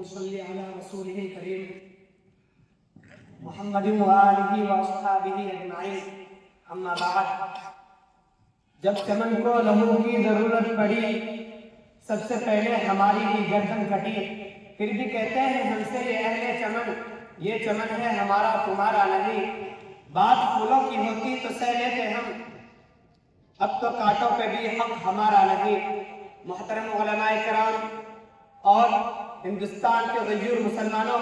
ونصلي على رسوله الكريم محمد وآلہ واصحابہ اجمعین، اما بعد۔ جب چمن کو لہو کی ضرورت پڑی، سب سے پہلے ہماری ہی گردن کٹی، پھر بھی کہتے ہیں ہم سے یہ اہل چمن، یہ چمن ہے ہمارا تمہارا نہیں۔ بات پھولوں کی ہوتی تو سہ لیتے ہم، اب تو کانٹوں پہ بھی حق ہمارا نہیں۔ محترم علماء کرام اور ہندوستان کے غیور مسلمانوں،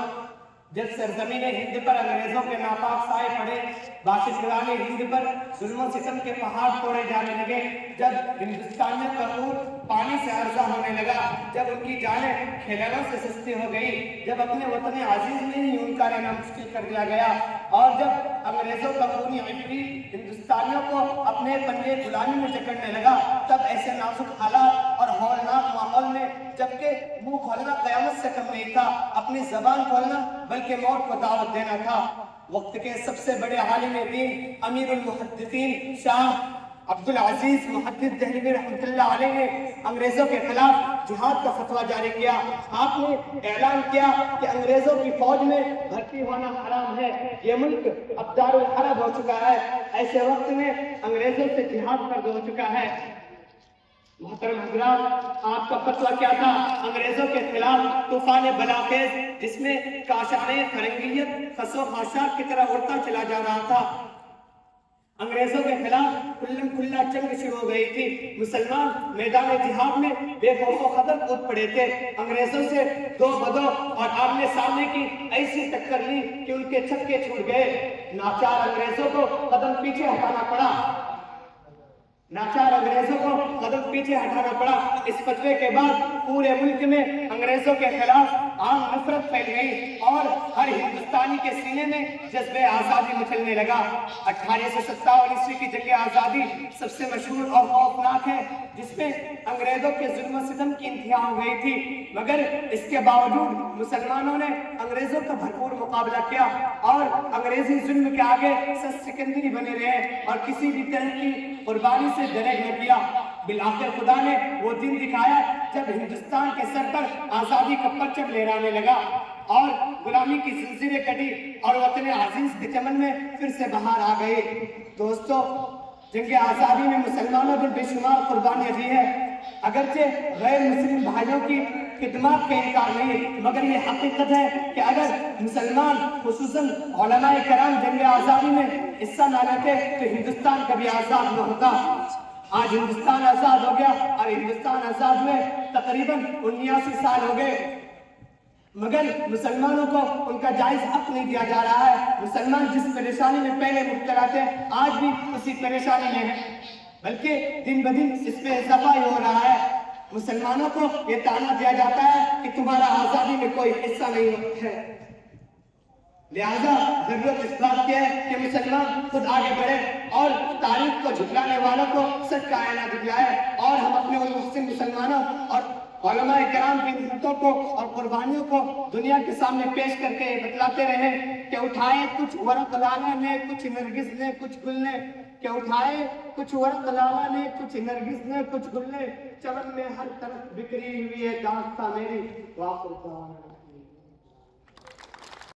جب سرزمین ہند پر انگریزوں کے ناپاک سائے پڑے، باشندگان ہند پر ظلم و ستم کے پہاڑ توڑے جانے لگے، جب ہندوستانیوں کا خون پانی سے عرضہ ہونے لگا، جب ان کی جانیں کھیلوں سے سستی ہو گئی، جب اپنے وطن عزیز میں ہی ان کا رہنا مشکل کر دیا گیا، اور جب انگریزوں کا خونی عفریت ہندوستانیوں کو اپنے پنجے غلامی میں جکڑنے لگا، تب ایسے نازک حالات اور ہولناک ماحول میں جبکہ منہ کھولنا قیامت سے کم نہیں تھا، اپنی زبان کھولنا بلکہ موت کو دعوت دینا تھا، وقت کے سب سے بڑے عالم دین امیر المحدثین شاہ عبدالعزیز محدث دہلوی رحمۃ اللہ علیہ نے انگریزوں کے خلاف جہاد کا فتویٰ جاری کیا۔ آپ نے اعلان کیا کہ انگریزوں کی فوج میں بھرتی ہونا حرام ہے، یہ ملک اب دار الحرب ہو چکا ہے، ایسے وقت میں انگریزوں سے جہاد فرض ہو چکا ہے۔ محترم حضرات، آپ کا فتویٰ کیا تھا؟ انگریزوں کے خلاف طوفان بلاخیز، جس میں کاشانِ فرنگیت خس و خاشاک کی طرح اڑتا چلا جا رہا تھا۔ انگریزوں کے خلاف کلم کھلا جنگ شروع ہو گئی تھی، مسلمان میدان جہاد میں بے خوف و خطر کود پڑے تھے، انگریزوں سے دو بدو اور آمنے سامنے کی ایسی ٹکر لی کہ ان کے چھکے چھوٹ گئے، ناچار انگریزوں کو قدم پیچھے ہٹانا پڑا۔ اس فتوے کے بعد پورے ملک میں انگریزوں کے خلاف عام نفرت پھیل گئی اور ہر ہندوستانی کے سینے میں جذبہ آزادی مچلنے لگا۔ 1857 عیسوی کی جنگ آزادی سب سے مشہور اور خوفناک ہے، جس میں انگریزوں کے ظلم و ستم کی انتہا ہو گئی تھی، مگر اس کے باوجود مسلمانوں نے انگریزوں کا بھرپور مقابلہ کیا اور انگریزی ظلم کے آگے سست سکندری بنے رہے اور کسی بھی طرح کی قربانی سے درگ نہ کیا۔ بالآخر خدا نے وہ دن دکھایا جب ہندوستان کے سر پر آزادی کا پرچم لہرانے لگا اور غلامی کی زنجیریں کٹی اور وطن عزیز کے چمن میں پھر سے بہار آ گئی۔ دوستو، جنگ آزادی میں مسلمانوں نے بے شمار قربانیاں دی ہیں، اگرچہ غیر مسلم بھائیوں کی خدمات کا انکار نہیں، مگر یہ حقیقت ہے کہ اگر مسلمان خصوصاً علماء کرام جنگ آزادی میں حصہ نہ لیتے تو ہندوستان کبھی آزاد نہ ہوتا۔ آج ہندوستان آزاد ہو گیا اور ہندوستان آزاد ہوئے تقریباً 79 سال ہو گئے، مگر مسلمانوں کو ان کا جائز حق نہیں دیا جا رہا ہے۔ مسلمان جس پریشانی میں پہلے مبتلا تھے آج بھی اسی پریشانی میں ہیں، بلکہ دن بدن اس پہ اضافہ ہی ہو رہا ہے۔ مسلمانوں کو یہ طعنہ دیا جاتا ہے کہ تمہارا آزادی میں کوئی حصہ نہیں ہے، لہذا ضرورت اس بات کی ہے کہ مسلمان خود آگے بڑھے اور تاریخ کو جھٹلانے والوں کو سچ کا آئینہ دکھلائے، اور ہم اپنے ان مسلم مسلمانوں اور علماء کرام کی محنتوں کو اور قربانیوں کو دنیا کے سامنے پیش کر کے بتلاتے رہیں کہ اٹھائے کچھ ورق لالا نے، کچھ نرگس نے، کچھ گل نے، کہ اٹھائے کچھ ورق لالا نے، کچھ نرگس نے، کچھ گل نے، چمن میں ہر طرف بکھری ہوئی ہے داستاں میری۔